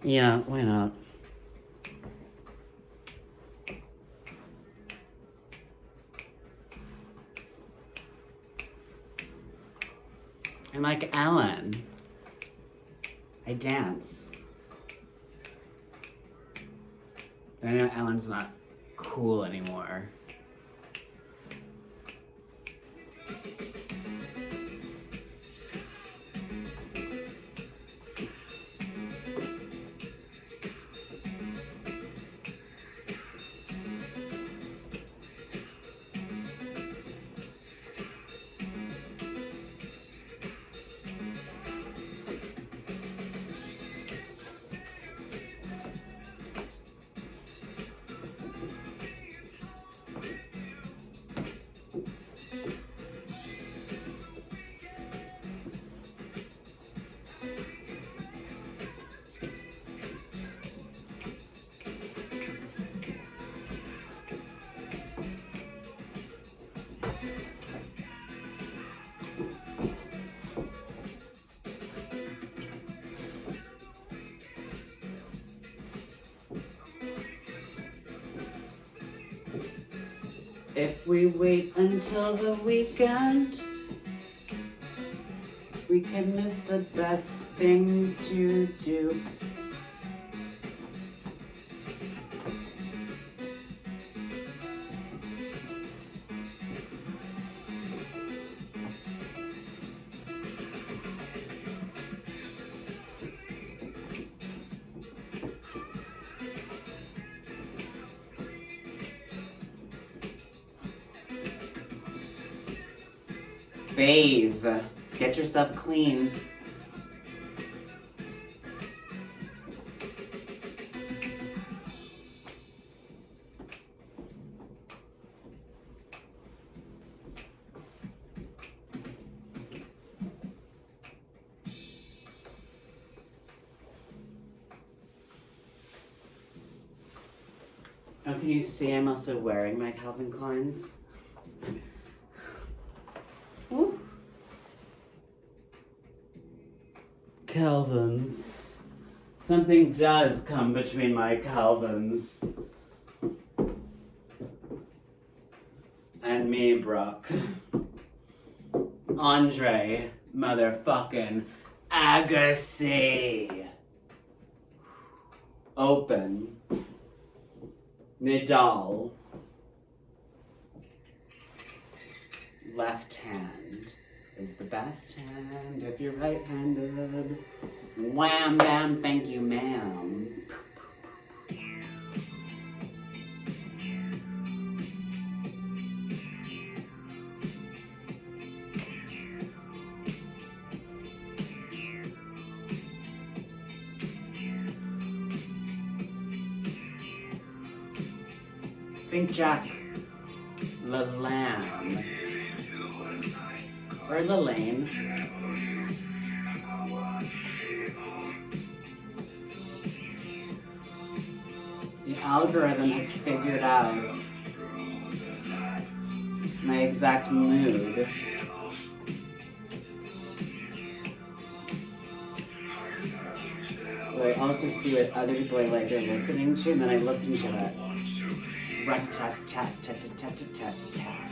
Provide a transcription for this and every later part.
Yeah, why not? I'm like Ellen. I dance. I know Ellen's not cool anymore. If we wait until the weekend, we can miss the best things to do. Bathe. Get yourself clean. Oh, can you see I'm also wearing my Calvin Kleins? Ooh. Calvins. Something does come between my Calvins and me, Brooke. Andre motherfucking Agassi. Open. Nadal. Left hand is the best hand if you're right-handed. Wham bam, thank you, ma'am. Think Jack LaLanne. Or LaLanne. The algorithm has figured out my exact mood. But I also see what other people I like are listening to, and then I listen to it. Rat-tat-tat-tat-tat-tat-tat-tat.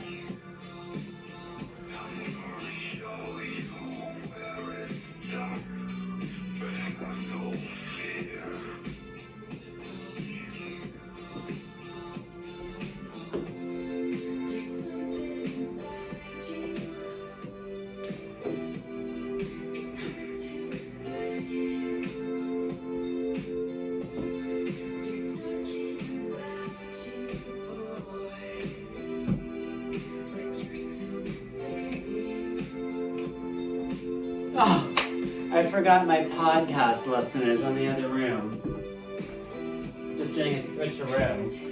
Oh, I forgot my podcast listeners on the other room. Just doing a switcheroo.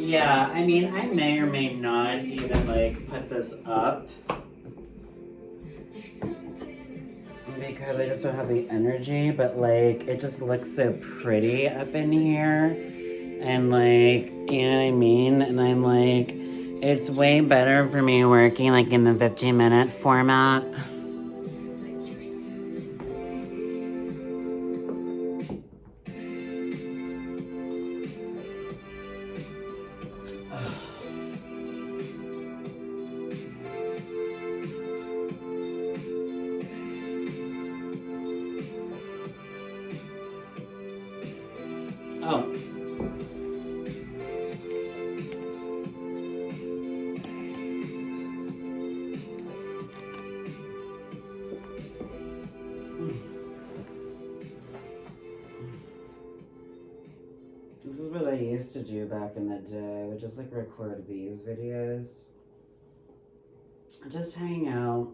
Yeah, I mean, I may or may not even, like, put this up. Because I just don't have the energy, but, like, it just looks so pretty up in here. And, like, you know what I mean? And I'm like, it's way better for me working, like, in the 15-minute format. Oh. This is what I used to do back in the day. I would just like record these videos. Just hang out.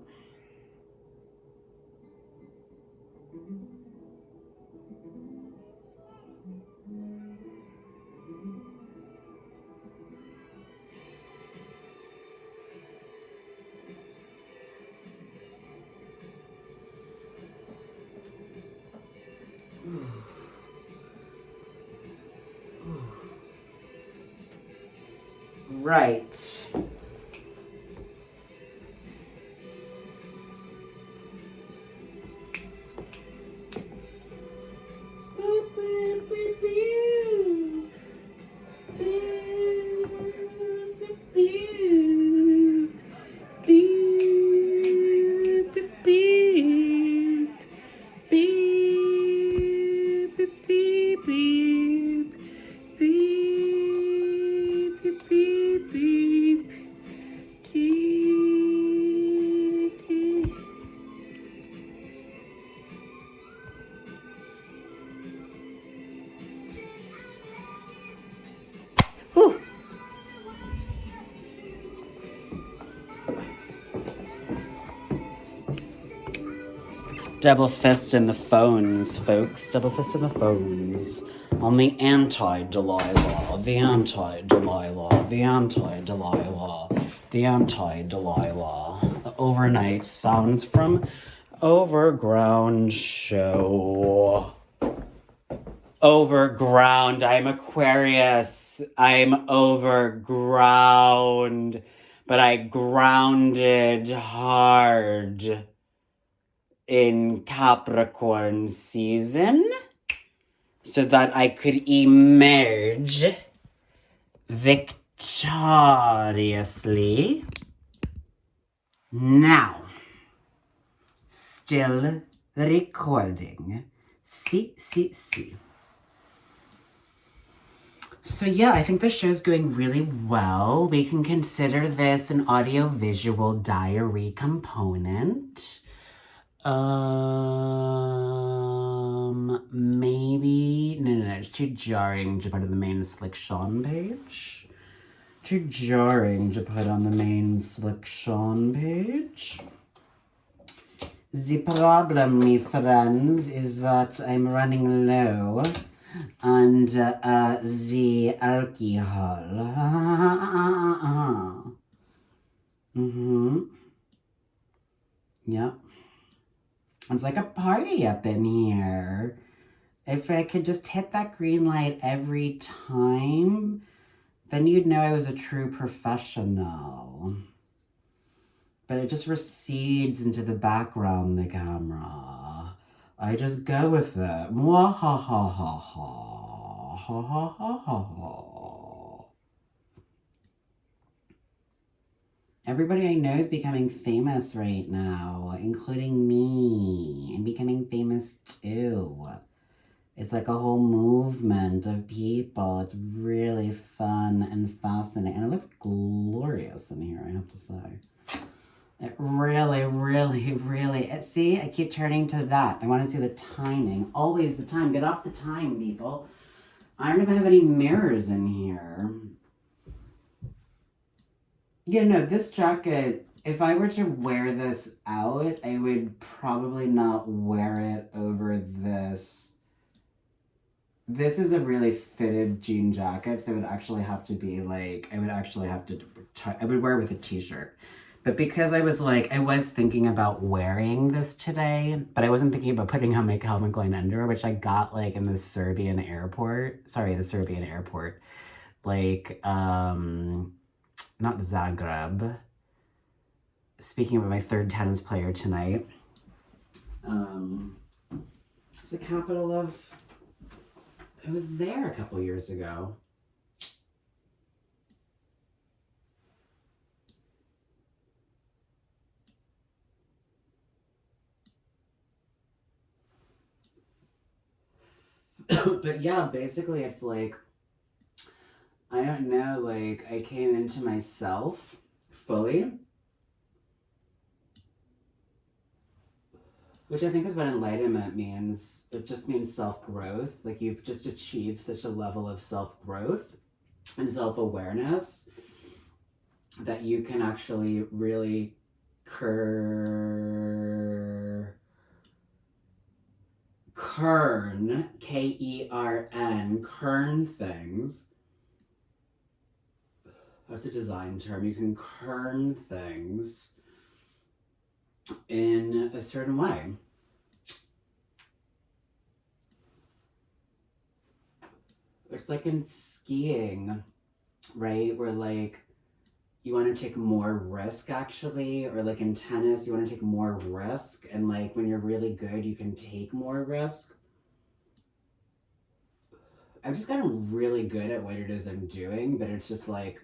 Right. Whew. Double fist in the phones, folks. Double fist in the phones. On the anti-Delilah, the anti-Delilah, the anti-Delilah, the anti-Delilah. The overnight sounds from Overground Show. Overground. I'm Aquarius. I'm overground. But I grounded hard in Capricorn season so that I could emerge victoriously. Now, still recording. See. So yeah, I think the show's going really well. We can consider this an audio-visual diary component. Maybe... No, it's too jarring to put on the main Slick Sean page. Too jarring to put on the main Slick Sean page. The problem, my friends, is that I'm running low on the alcohol. Yep. It's like a party up in here. If I could just hit that green light every time, then you'd know I was a true professional. But it just recedes into the background, the camera. I just go with it. Mwahahaha. Everybody I know is becoming famous right now, including me. I'm becoming famous too. It's like a whole movement of people. It's really fun and fascinating. And it looks glorious in here, I have to say. It really... See, I keep turning to that. I want to see the timing. Always the time. Get off the time, people. I don't even have any mirrors in here. Yeah, no, this jacket, if I were to wear this out, I would probably not wear it over this This is a really fitted jean jacket, so it would actually have to be like, I would actually have to, I would wear it with a t-shirt. But because I was like, I was thinking about wearing this today, but I wasn't thinking about putting on my Calvin Klein underwear, which I got like in the Serbian airport. Sorry, the Serbian airport. Like, not Zagreb. Speaking of my third tennis player tonight, it's the capital of, I was there a couple years ago. But yeah, basically it's like, I don't know, like I came into myself fully, which I think is what enlightenment means. It just means self-growth. Like you've just achieved such a level of self-growth and self-awareness that you can actually really kern, K-E-R-N, kern things. That's a design term. You can kern things in a certain way. It's like in skiing, right? Where like you want to take more risk actually, or like in tennis, you want to take more risk, and like when you're really good, you can take more risk. I've just gotten really good at what it is I'm doing, but it's just like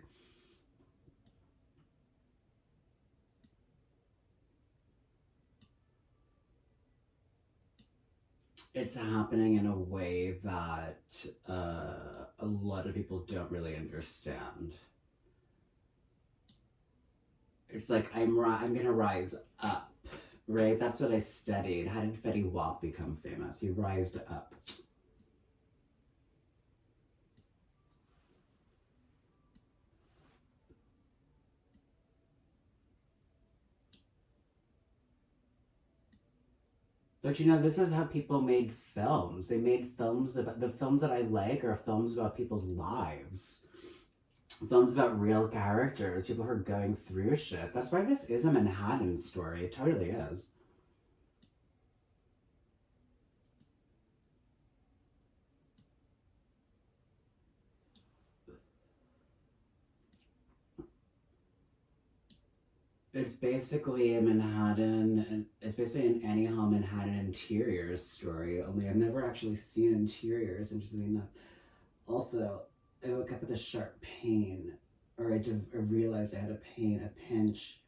it's happening in a way that a lot of people don't really understand. It's like I'm gonna rise up, right? That's what I studied. How did Fetty Wap become famous? He rised up. But you know, this is how people made films. They made films about the films that I like are films about people's lives. Films about real characters, people who are going through shit. That's why this is a Manhattan story. It totally is. It's basically a Manhattan, and it's basically an Annie Hall Manhattan interiors story. Only I've never actually seen interiors. Interestingly enough. Also, I woke up with a sharp pain, or I realized I had a pain, a pinch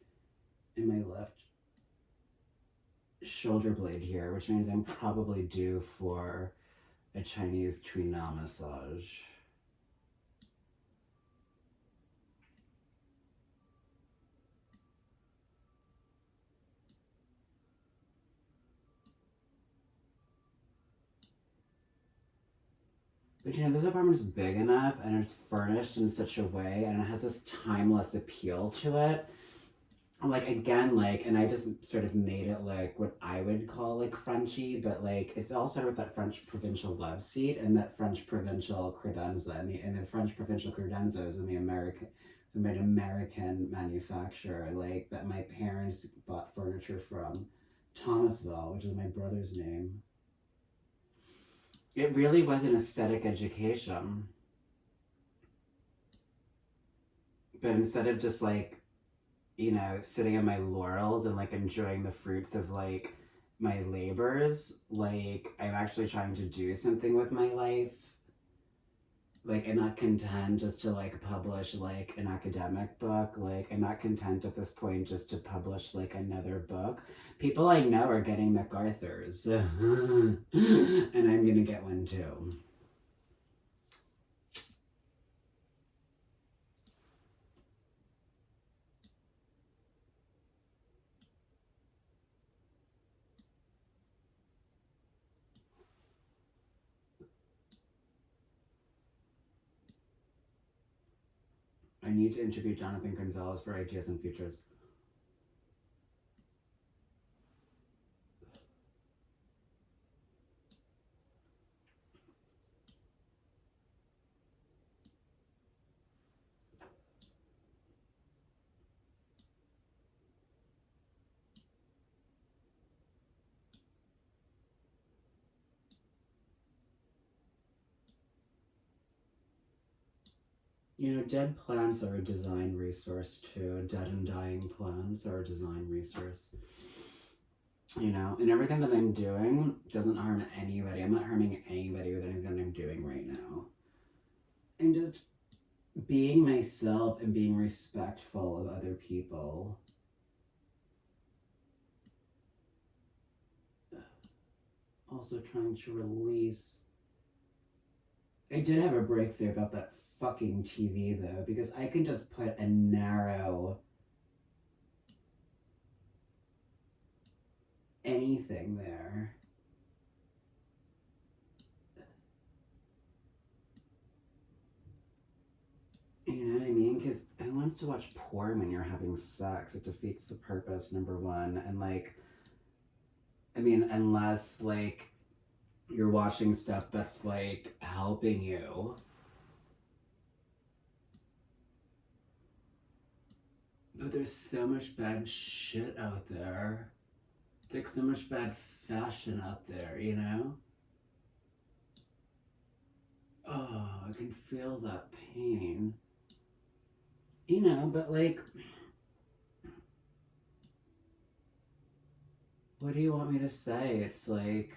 in my left shoulder blade here, which means I'm probably due for a Chinese Tuina massage. But you know, this apartment's big enough and it's furnished in such a way and it has this timeless appeal to it. I'm like, again, like, and I just sort of made it like what I would call like Frenchy, but like, it's all started with that French provincial love seat and that French provincial credenza. And the French provincial credenza is in the American, an American manufacturer, like, that my parents bought furniture from. Thomasville, which is my brother's name. It really was an aesthetic education. But instead of just like, you know, sitting on my laurels and like enjoying the fruits of like my labors, like I'm actually trying to do something with my life. Like I'm not content just to like publish like an academic book. Like I'm not content at this point just to publish like another book. People I know are getting MacArthur's. And I'm gonna get one too. I need to interview Jonathan Gonzalez for Ideas and Futures. You know, dead plants are a design resource too. Dead and dying plants are a design resource. You know, and everything that I'm doing doesn't harm anybody. I'm not harming anybody with anything I'm doing right now. And just being myself and being respectful of other people. Also trying to release. I did have a breakthrough about that fucking TV though, because I can just put a narrow anything there. You know what I mean? Because who wants to watch porn when you're having sex? It defeats the purpose, number one. And like, I mean, unless like you're watching stuff that's like helping you. But there's so much bad shit out there. Like so much bad fashion out there, you know? Oh, I can feel that pain. You know, but like, what do you want me to say? It's like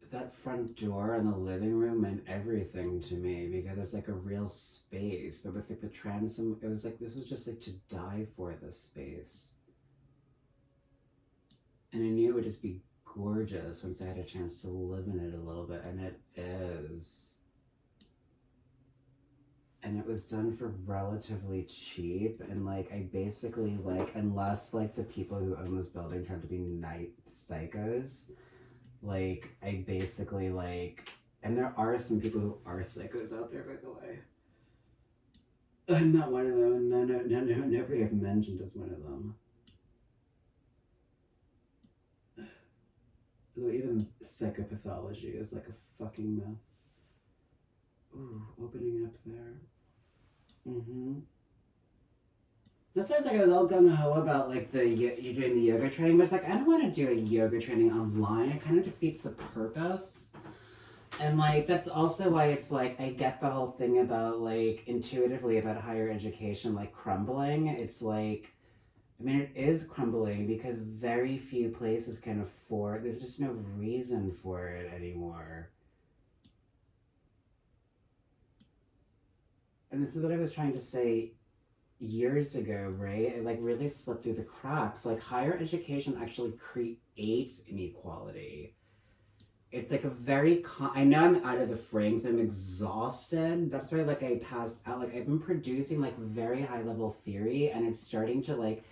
that front door in the living room meant everything to me because it's like a real space. But with like the transom, it was like this was just like to die for this space. And I knew it would just be gorgeous once I had a chance to live in it a little bit, and it is. And it was done for relatively cheap, and like I basically like, unless like the people who own this building trying to be night psychos, like I basically like, and there are some people who are psychos out there, by the way. I'm not one of them, and nobody I've mentioned is one of them. Though even psychopathology is like a fucking myth. Ooh, opening up there. Mm-hmm. That's why it's like I was all gung ho about like you doing the yoga training, but it's like I don't want to do a yoga training online. It kind of defeats the purpose. And like that's also why it's like I get the whole thing about like intuitively about higher education like crumbling. It's like I mean it is crumbling because very few places can afford. There's just no reason for it anymore. And this is what I was trying to say years ago, right? It like really slipped through the cracks. Like higher education actually creates inequality. It's like a very I know I'm out of the frame, so I'm exhausted. That's why like I passed out. Like I've been producing like very high level theory, and it's starting to like,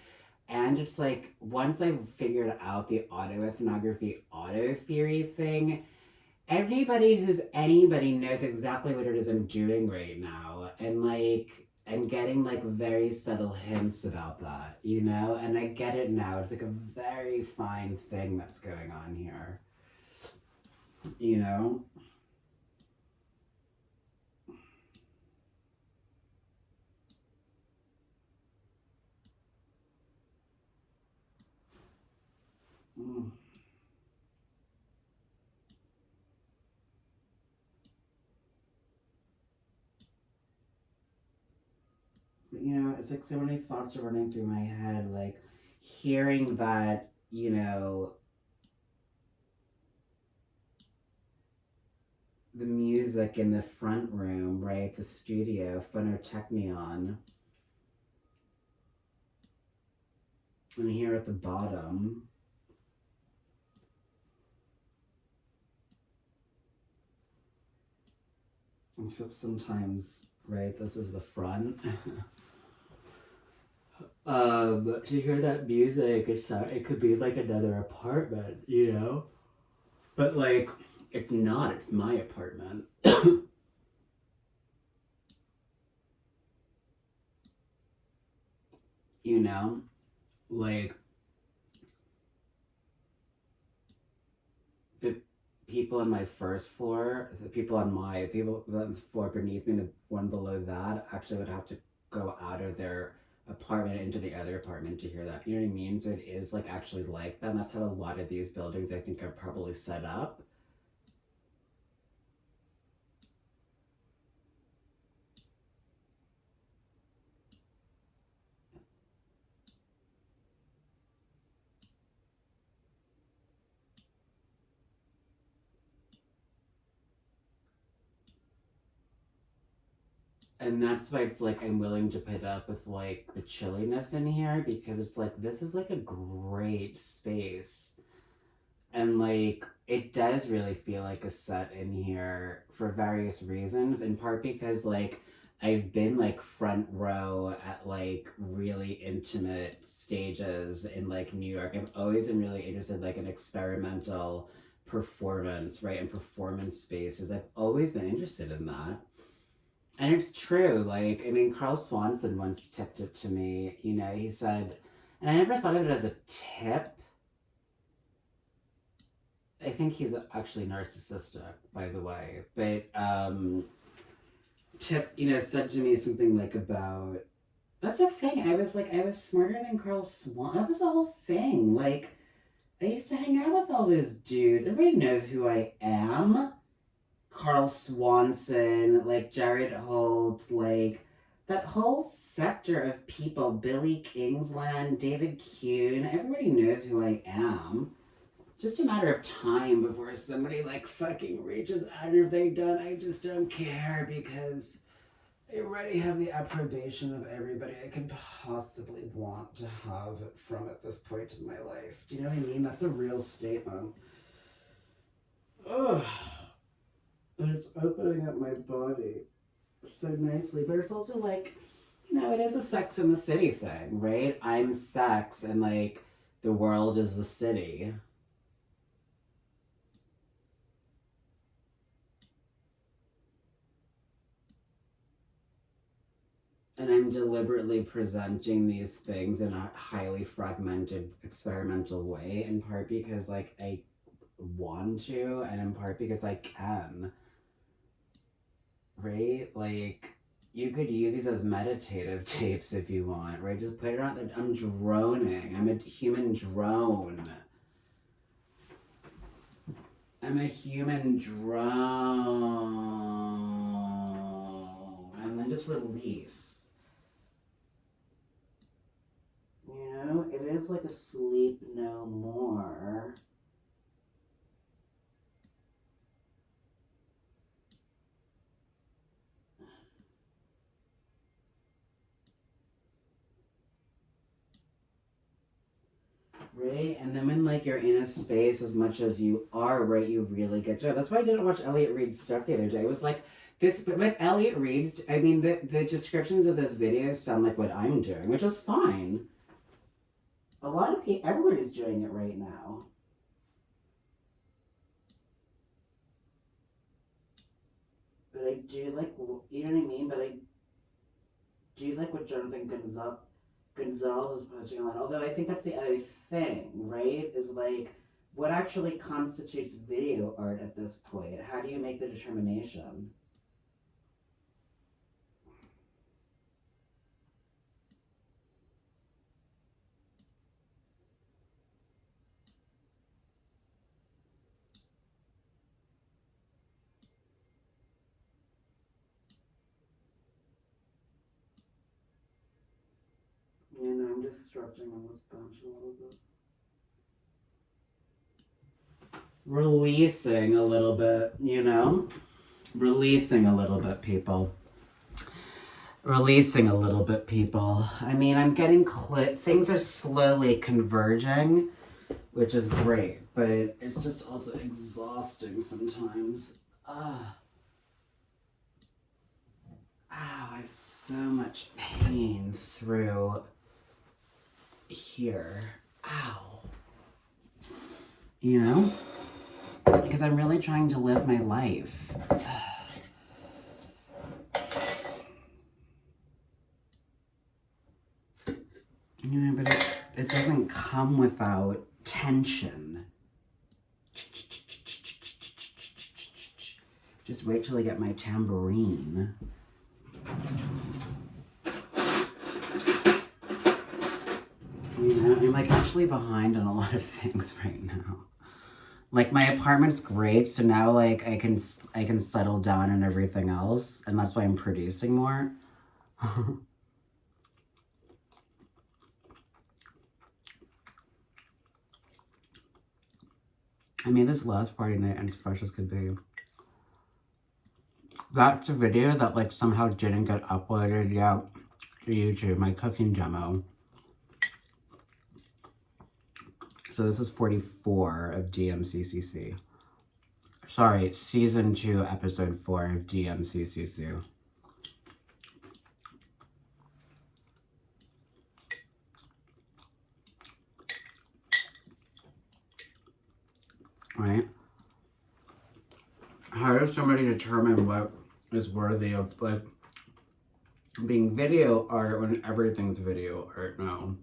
and it's like once I figured out the autoethnography auto theory thing, everybody who's anybody knows exactly what it is I'm doing right now. And like, I'm getting like very subtle hints about that, you know? And I get it now. It's like a very fine thing that's going on here, you know? Mm. But, you know, it's like so many thoughts are running through my head, like hearing that, you know, the music in the front room, right? The studio, Phonotechnion. And here at the bottom, except sometimes, right, this is the front. To hear that music, it could be like another apartment, you know? But like, it's not, it's my apartment. You know? Like, the people on my first floor, the people on the floor beneath me, the one below that, actually would have to go out of their apartment into the other apartment to hear that. You know what I mean? So it is like actually like that. And that's how a lot of these buildings I think are probably set up. And that's why it's like I'm willing to put up with like the chilliness in here, because it's like this is like a great space. And like it does really feel like a set in here for various reasons, in part because like I've been like front row at like really intimate stages in like New York. I've always been really interested like in experimental performance, right? And performance spaces. I've always been interested in that. And it's true. Like, I mean, Carl Swanson once tipped it to me. You know, he said, and I never thought of it as a tip. I think he's actually narcissistic, by the way. But Tip, you know, said to me something like about, that's a thing. I was like, I was smarter than Carl Swan. That was a whole thing. Like, I used to hang out with all those dudes. Everybody knows who I am. Carl Swanson, like Jared Holt, like that whole sector of people, Billy Kingsland, David Kuhn, everybody knows who I am. It's just a matter of time before somebody like fucking reaches out, and if they don't, I just don't care, because I already have the approbation of everybody I could possibly want to have from at this point in my life. Do you know what I mean? That's a real statement. Ugh. And it's opening up my body so nicely. But it's also like, you know, it is a Sex in the City thing, right? I'm sex and like the world is the city. And I'm deliberately presenting these things in a highly fragmented experimental way, in part because like I want to, and in part because I can. Right? Like, you could use these as meditative tapes if you want, right? Just put it on. I'm droning. I'm a human drone. I'm a human drone. And then just release. You know, it is like a sleep no more. Right? And then when like you're in a space as much as you are, right, you really get joy. That's why I didn't watch Elliot Reed's stuff the other day. It was like this, but Elliot Reed's, I mean, the descriptions of this videos sound like what I'm doing, which is fine. A lot of people, everybody's doing it right now. But I do like, you know what I mean? But I do like what Jonathan Gonzalez is posting online. Although I think that's the other thing, right? Is like, what actually constitutes video art at this point? How do you make the determination? You know, I'm just stretching on this bench a little bit. Releasing a little bit, you know? Releasing a little bit, people. Releasing a little bit, people. I mean, I'm getting things are slowly converging, which is great, but it's just also exhausting sometimes. Ah, ow, I have so much pain through here. Ow. You know? Because I'm really trying to live my life. You know, but it doesn't come without tension. Just wait till I get my tambourine. You know, I'm like actually behind on a lot of things right now. Like my apartment's great, so now like I can settle down and everything else, and that's why I'm producing more. I made this last Friday night and as fresh as could be. That's a video that like somehow didn't get uploaded yet to YouTube, my cooking demo. So this is 44 of DMCCC. Sorry, season 2, episode 4 of DMCCC. Right? How does somebody determine what is worthy of like being video art when everything's video art now?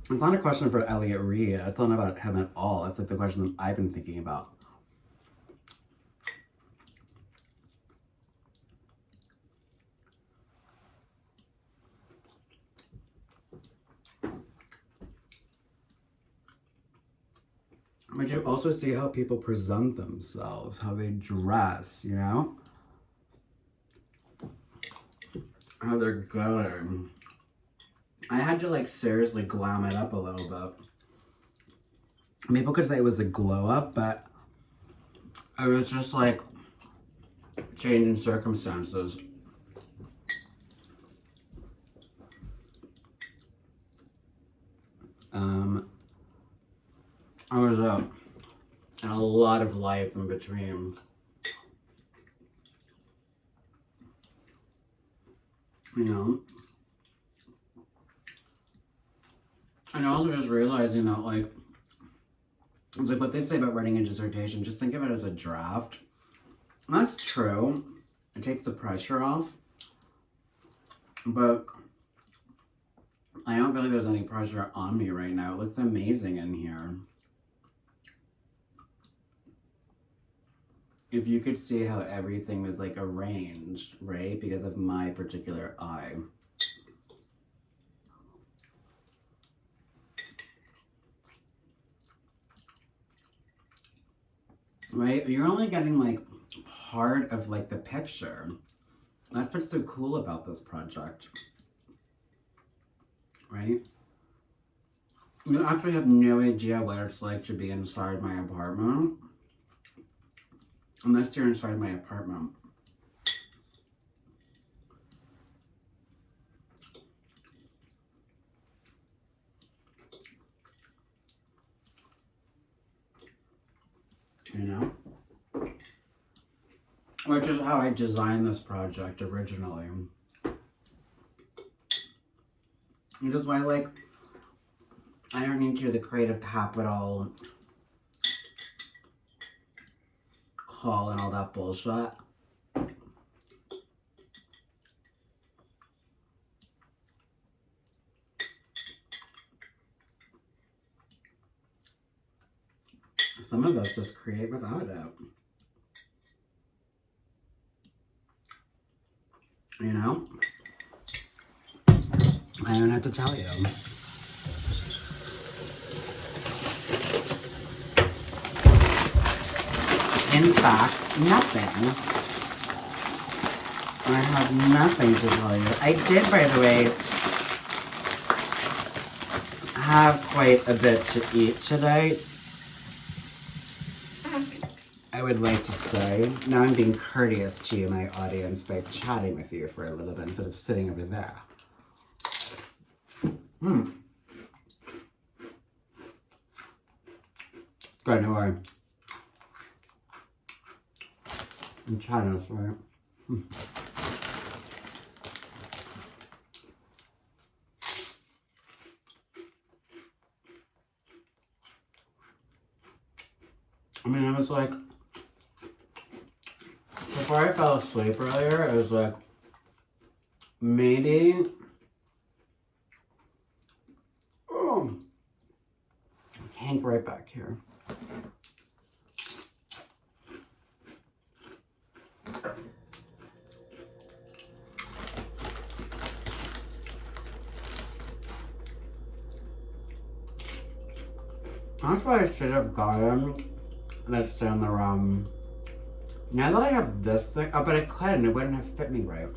It's not a question for Elliot Reed. It's not about him at all. It's like the question that I've been thinking about. But you also see how people present themselves, how they dress, you know? How they're going. I had to like seriously glam it up a little bit. People could say it was a glow up, but it was just like changing circumstances. I was and a lot of life in between. You know? And also just realizing that like, it's like what they say about writing a dissertation, just think of it as a draft. And that's true. It takes the pressure off. But I don't feel like there's any pressure on me right now. It looks amazing in here. If you could see how everything was like arranged, right? Because of my particular eye. Right? You're only getting like part of like the picture. That's what's so cool about this project. Right? You actually have no idea what it's like to be inside my apartment. Unless you're inside my apartment. You know? Which is how I designed this project originally. Which is why, like, I don't need to do the creative capital call and all that bullshit. Some of us just create without it. You know? I don't have to tell you. In fact, nothing. I have nothing to tell you. I did, by the way, have quite a bit to eat today. I would like to say. Now I'm being courteous to you, my audience, by chatting with you for a little bit instead of sitting over there. Good, no worry. I'm chatting, that's right. I mean, I was like, before I fell asleep earlier, I was like, maybe, Hank right back here. That's what I should have gotten. That's in the now that I have this thing, oh, but I couldn't, it wouldn't have fit me right.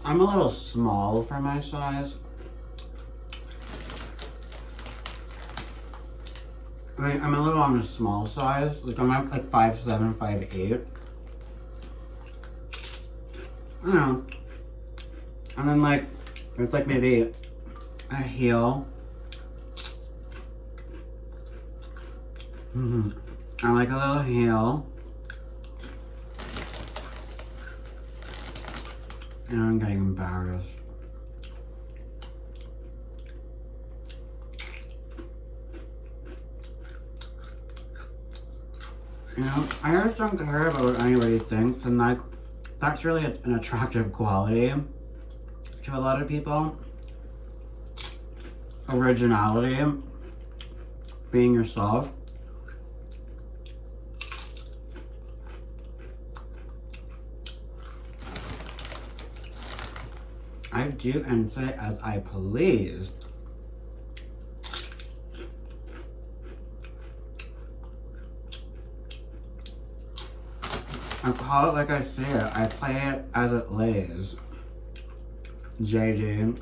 I'm a little small for my size. I mean, I'm a little on the small size. Like, I'm at like 5'7", 5'8". I don't know. And then, like, there's like maybe a heel. I like a little heel. And I'm getting embarrassed. You know, I just don't care about what anybody thinks, and like, that's really an attractive quality to a lot of people. Originality, being yourself. I do and say as I please. I call it like I see it. I play it as it lays. JD.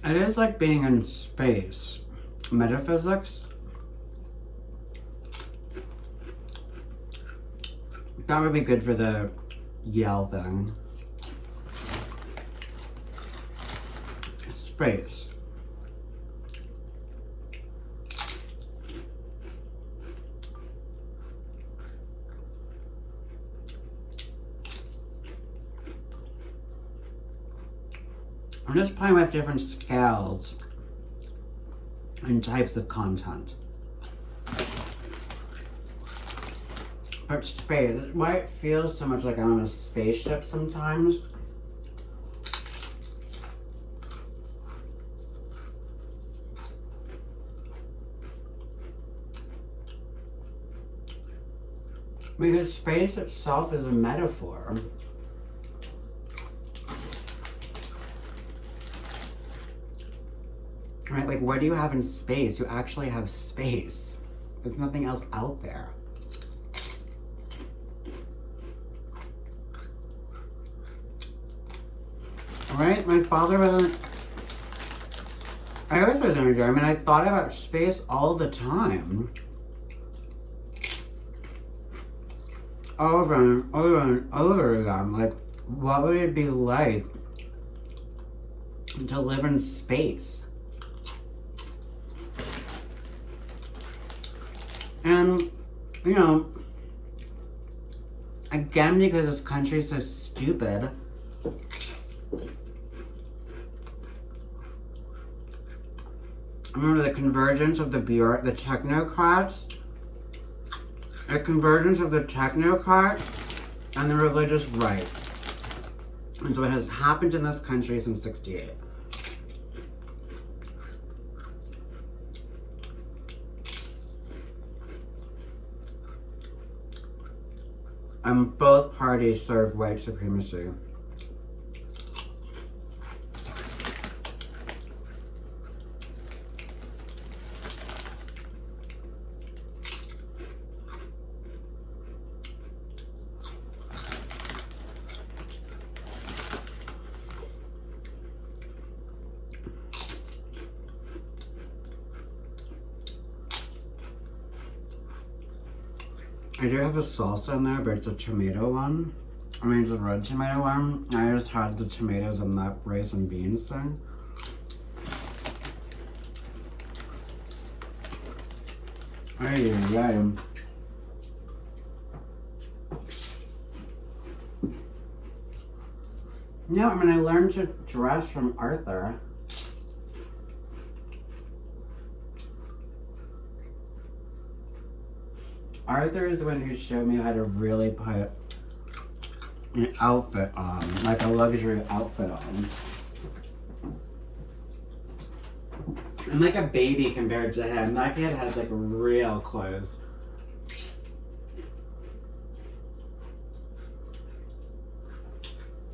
It is like being in space. Metaphysics. That would be good for the Yale thing. Space. I'm just playing with different scales and types of content. But space, why it feels so much like I'm on a spaceship sometimes. Because space itself is a metaphor. Right, like what do you have in space? You actually have space. There's nothing else out there. Right? My father wasn't... I always was energy. I mean, I thought about space all the time. Over and over and over again. Like, what would it be like to live in space? And, you know, again, because this country is so stupid, I remember the convergence of the technocrats, the convergence of the technocrats and the religious right. And so it has happened in this country since '68. And both parties serve white supremacy. I do have a salsa in there, but it's a tomato one. I mean, it's a red tomato one. I just had the tomatoes and that rice and beans thing. Ay. No, I mean, I learned to dress from Arthur. Arthur is the one who showed me how to really put an outfit on, like a luxury outfit on. I'm like a baby compared to him. That kid has like real clothes.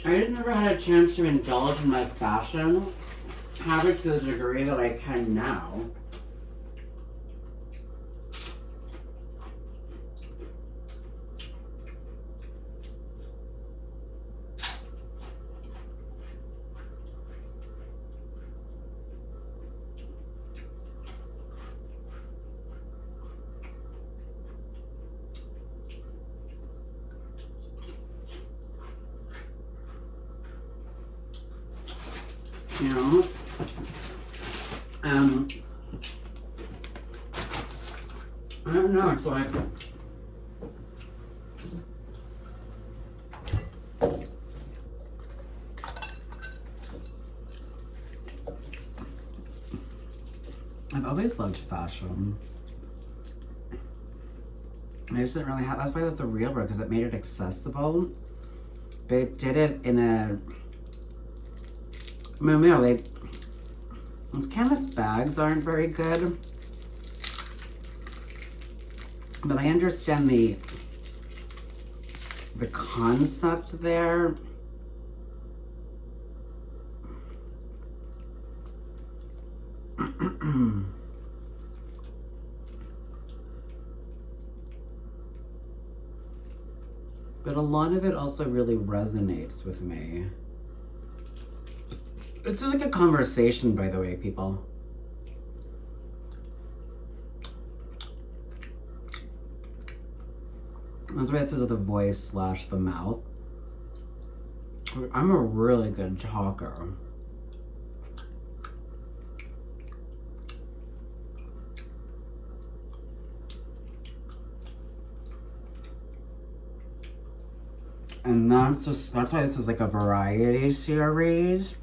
I just never had a chance to indulge in my fashion habits to the degree that I can now. You know? I don't know, it's like I've always loved fashion. I just didn't really have, that's why I love the Real World, because it made it accessible. But it did it in a, I mean, you know, those canvas bags aren't very good. But I understand the concept there. But a lot of it also really resonates with me. It's just like a conversation, by the way, people. That's why it says with the voice / the mouth. I'm a really good talker. And that's why this is like a variety series.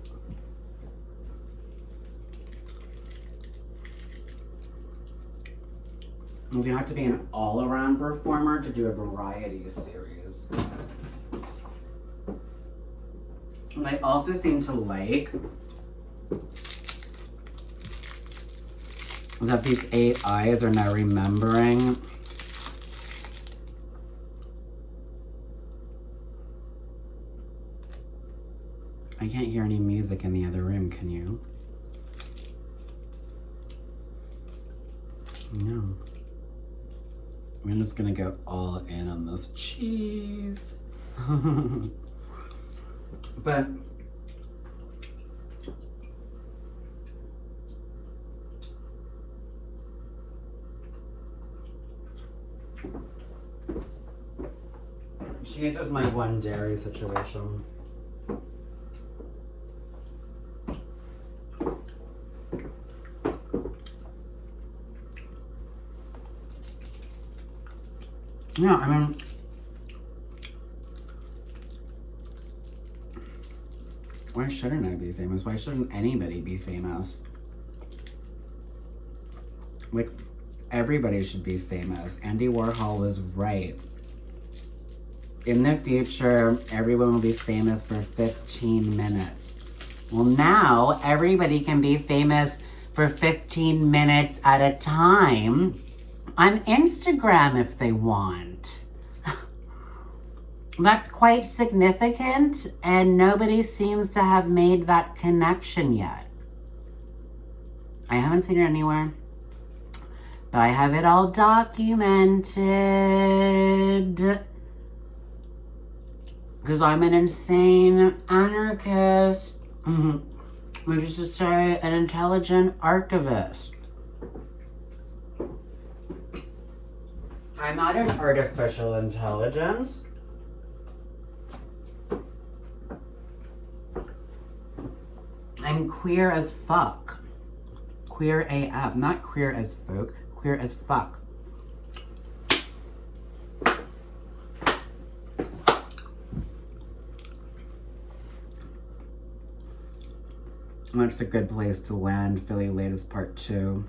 You have to be an all-around performer to do a variety series. And I also seem to like that these AIs are now remembering I can't hear any music in the other room, can you? No. I'm just gonna go all in on this cheese. But cheese is my one dairy situation. Yeah, I mean, why shouldn't I be famous? Why shouldn't anybody be famous? Like, everybody should be famous. Andy Warhol was right. In the future, everyone will be famous for 15 minutes. Well, now everybody can be famous for 15 minutes at a time on Instagram if they want. That's quite significant, and nobody seems to have made that connection yet. I haven't seen it anywhere, but I have it all documented. Because I'm an insane anarchist, which is to say, an intelligent archivist. I'm not an artificial intelligence. I'm queer as fuck. Queer AF. Not queer as folk. Queer as fuck. That's a good place to land Philly Latest Part 2.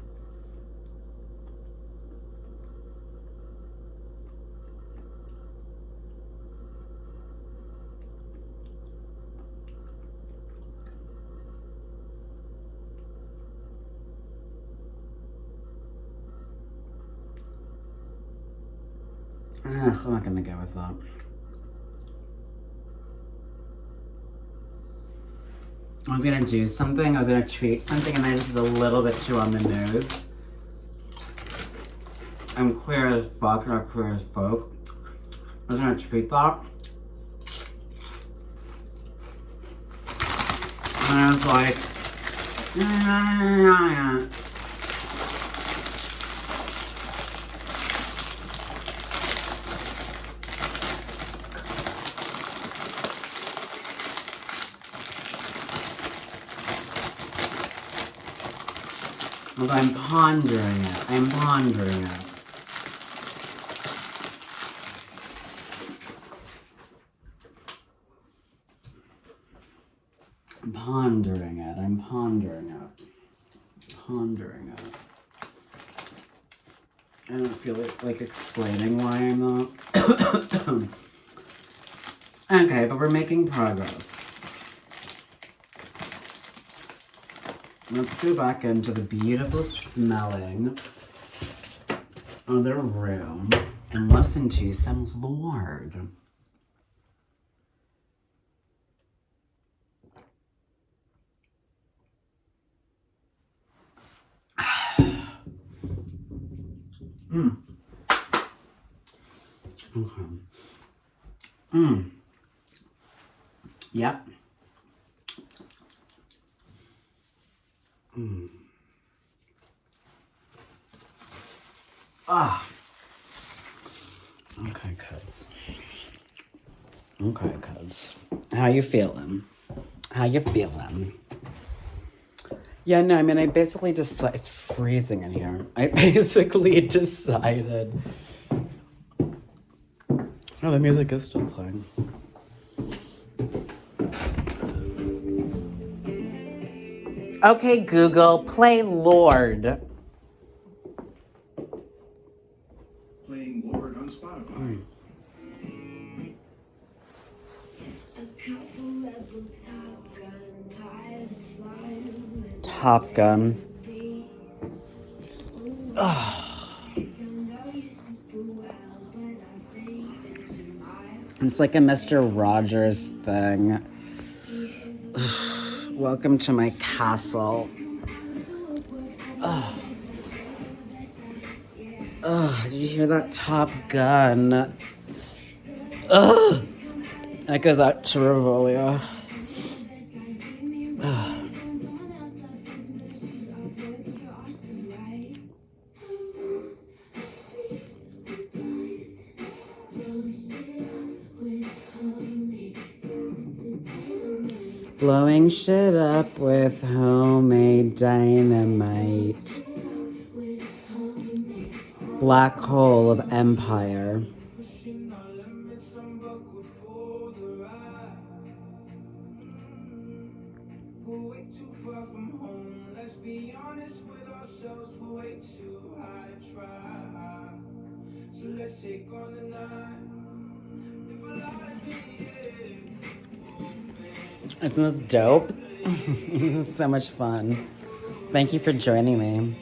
Ugh, I'm not gonna go with that. I was gonna do something, I was gonna treat something, and I just was a little bit too on the nose. I'm queer as fuck, not queer as folk. I was gonna treat that. And I was like, I'm pondering it. I'm pondering it. I'm pondering it. I'm pondering it. Pondering it. I don't feel like explaining why I'm not. Okay, but we're making progress. Let's go back into the beautiful smelling other room and listen to some Lorde. Okay. Yep. Ah. Okay, cuz. Okay, cuz. How you feeling? How you feeling? Yeah, no, I mean, I basically decided... It's freezing in here. I basically decided... Oh, the music is still playing. Okay, Google, play Lorde. Playing Lorde on Spotify. Top Gun. It's like a Mr. Rogers thing. Welcome to my castle. Did you hear that? Top Gun. Ugh. That goes out to Revolia. Blowing shit up with homemade dynamite. Black hole of empire. Isn't this dope? This is so much fun. Thank you for joining me.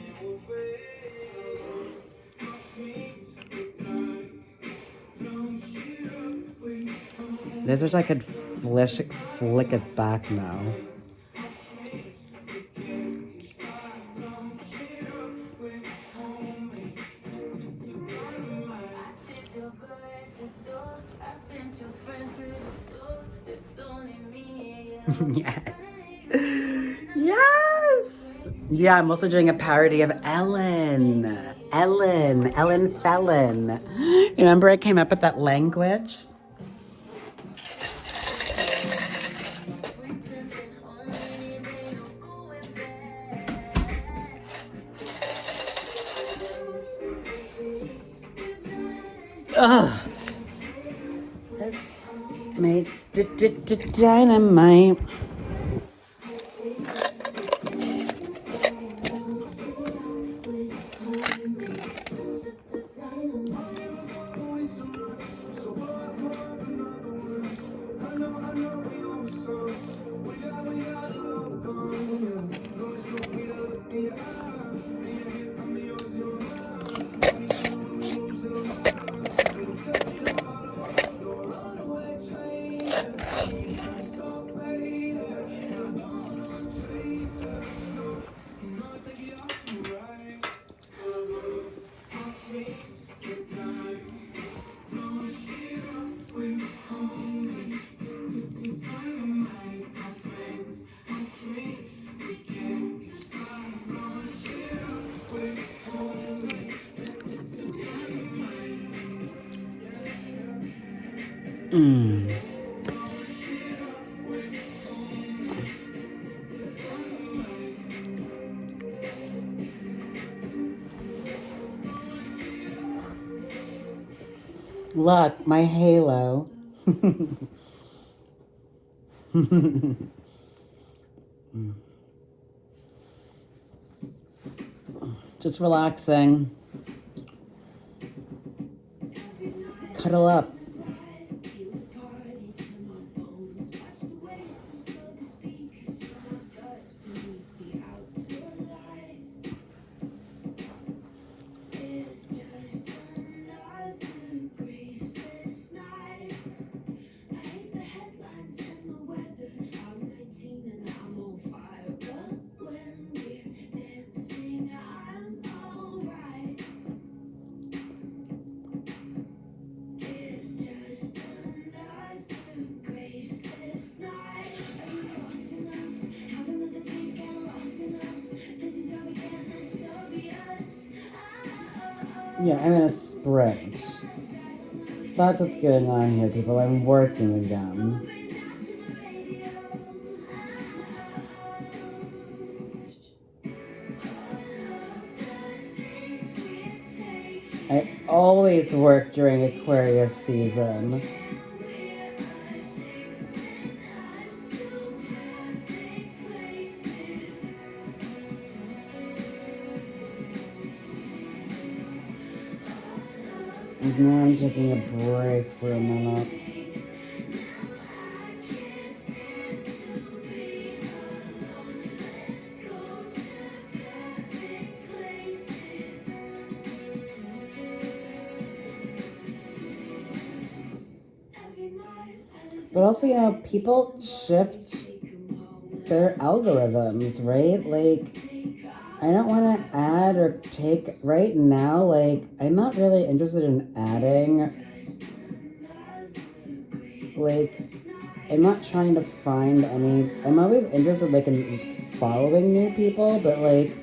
I just wish I could flick it back now. Yes. Yes. Yeah, I'm also doing a parody of Ellen Fellon. Remember I came up with that language? Ugh. Made dynamite. Mm. Look, my halo. Just relaxing. Cuddle up. Yeah, I'm in a sprint. That's what's going on here, people. I'm working again. I always work during Aquarius season. And now I'm taking a break for a minute. But also, you know, people shift their algorithms, right? Like, I don't want to add or take right now. Like, I'm not really interested in adding. Like, I'm not trying to find any. I'm always interested, like, in following new people, but like,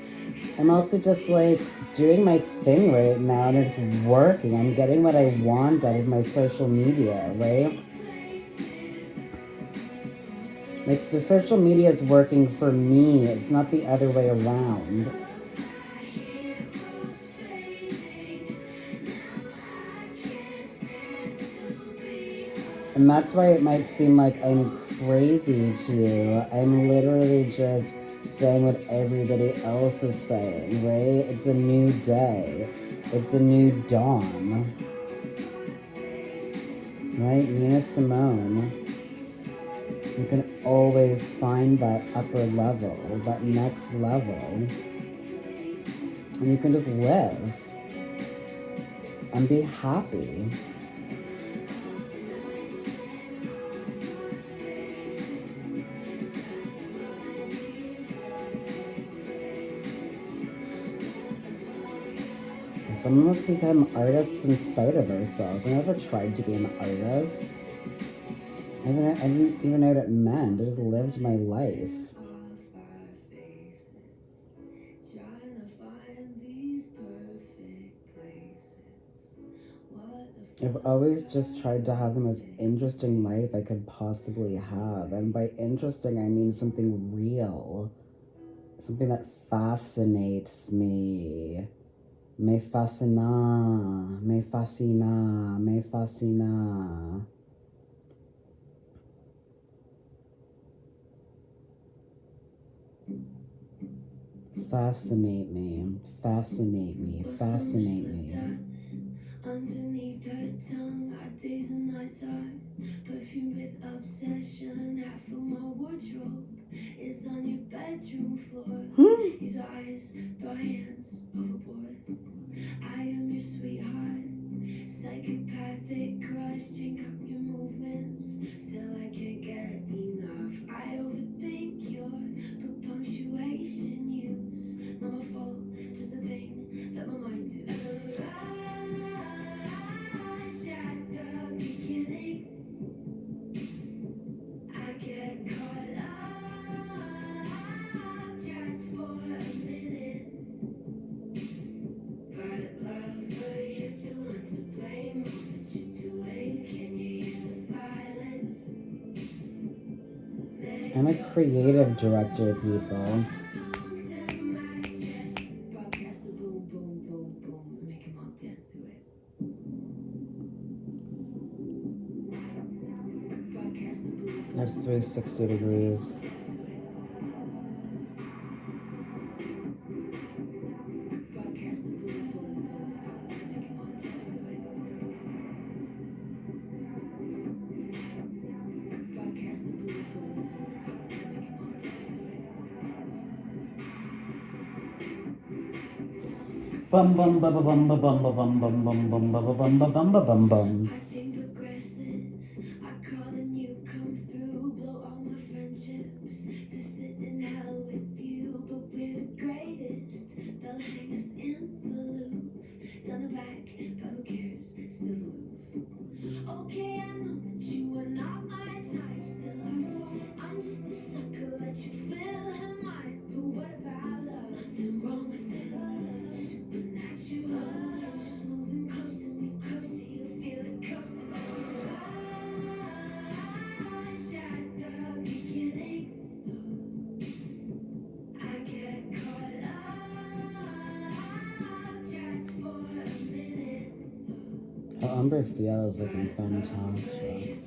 I'm also just like doing my thing right now, and it's working. I'm getting what I want out of my social media, right? Like, the social media is working for me. It's not the other way around. And that's why it might seem like I'm crazy to you. I'm literally just saying what everybody else is saying, right? It's a new day. It's a new dawn. Right? Nina Simone. You can always find that upper level, that next level. And you can just live and be happy. Some of us become artists in spite of ourselves. I never tried to be an artist. I didn't even know what it meant. I just lived my life. I've always just tried to have the most interesting life I could possibly have. And by interesting, I mean something real. Something that fascinates me. Me fascina. Me fascina. Me fascina. Fascinate me. Fascinate me. Fascinate me. Underneath her tongue, our days and nights are perfumed with obsession. Half of my wardrobe is on your bedroom floor. Use your eyes, throw hands overboard. I am your sweetheart, psychopathic crush, drink up your movements. Still, I can't get enough. I overthink your punctuation use. Not my fault, just a thing that my mind do. Rush at the beginning, I get caught up just for a minute. But love for you, the one to blame. I'm a creative director, people. That's 360 degrees. Bum bum bum bum bum bum bum bum bum bum bum bum bum bum bum bum bum. I think progresses. I call and you come through. Blow all my friendships to sit in hell with you. But we're the greatest. They'll hang us in the Louvre. Down the back, but who cares? Still the Louvre. Okay, I know that you are not my type. Still I fall. I'm just a sucker. Let you fill her mind. But what about love? Nothing wrong with it. Supernatural. Just moving close to me, close to you. Feel it close to me. At the beginning, I get caught up just for a minute. Oh, Umber feels looking fantastic.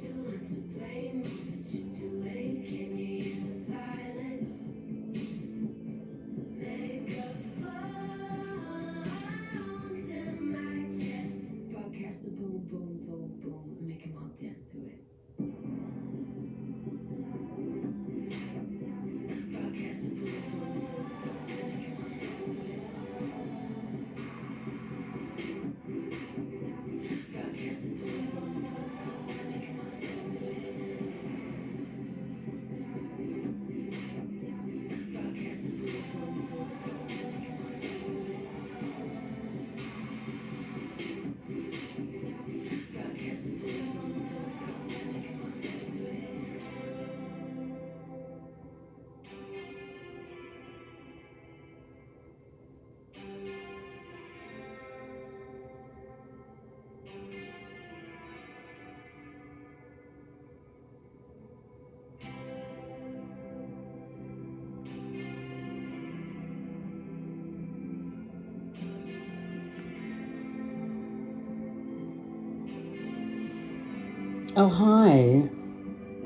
Oh, hi.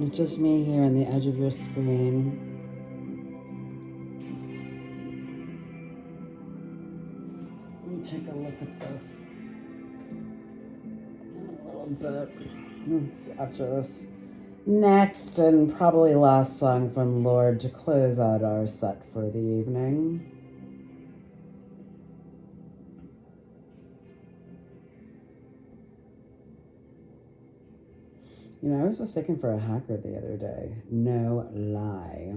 It's just me here on the edge of your screen. Let me take a look at this in a little bit. After this next and probably last song from Lorde to close out our set for the evening. You know, I was mistaken for a hacker the other day. No lie.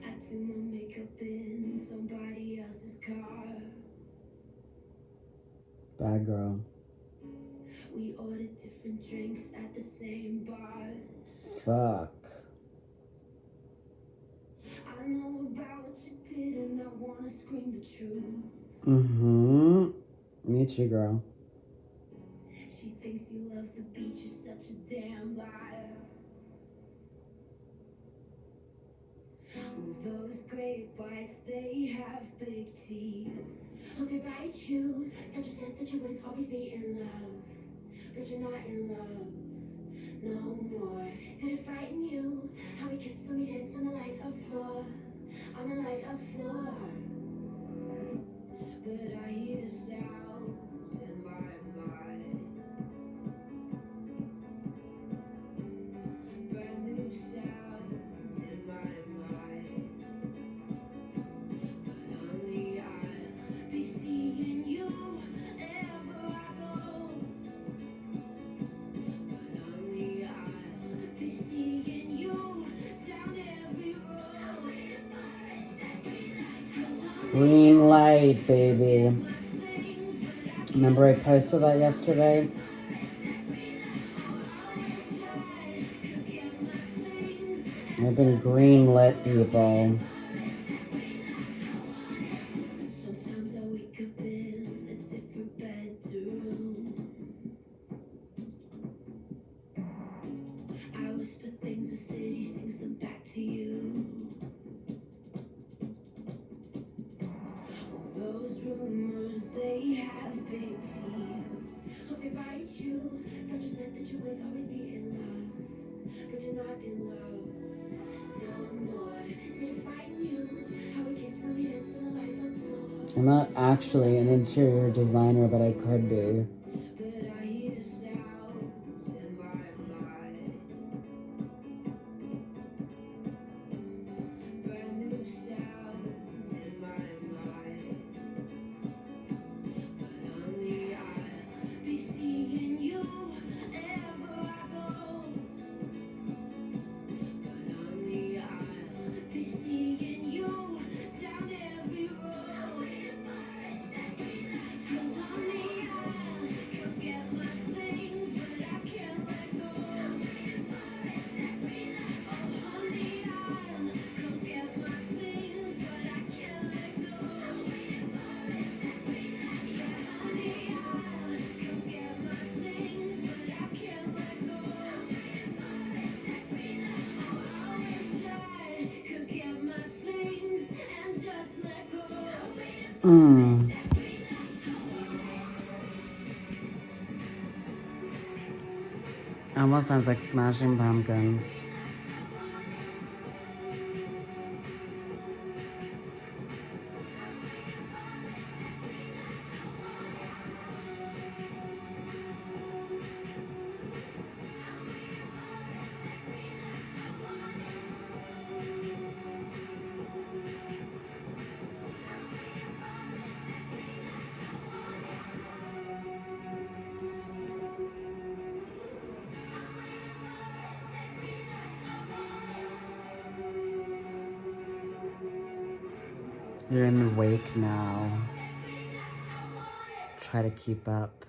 I do my makeup in somebody else's car. Bad girl. We ordered different drinks at the same bars. Fuck. I know about what you did and I wanna scream the truth. Mm-hmm. Me too, girl. She thinks you love the beach, you're such a damn liar. With those great bites, they have big teeth. Oh, they bite you, that you said that you would always be in love. But you're not in love no more. Did it frighten you? How we kissed when we danced on the light of floor. On the light of floor. But I hear sounds in my mind. Brand new sounds in my mind. But honey, I'll be seeing you wherever I go. But honey, I'll be seeing you down every road. I'm waiting for it, that green light. 'Cause I'm Green light, baby. my things, but I Remember I posted that yesterday? can't that green light. Oh, always try. I've been greenlit, people. Sometimes I wake up in a different bedroom. I whisper things the city sings them back to you. All those rumors, they have big teeth. Hope they bite you. Thought you said that you would always be in love, but you're not in love no more. Did it frighten you? How we kissed when we danced on the light on the floor. I'm not actually an interior designer, but I could be. But I hear sounds in my mind. Brand new sounds in my mind. But honey, I'll be seeing you wherever I go. But honey, I'll be seeing you down every road. Cause honey, I'll come get my things, but I can't let go. Oh honey, I'll come get my things, but I can't let go. Yes, honey, I'll come get my things, but I can't let go. Oh, I wish I could get my things and just let go. Almost sounds like Smashing Pumpkins. You're in the wake now. Try to keep up.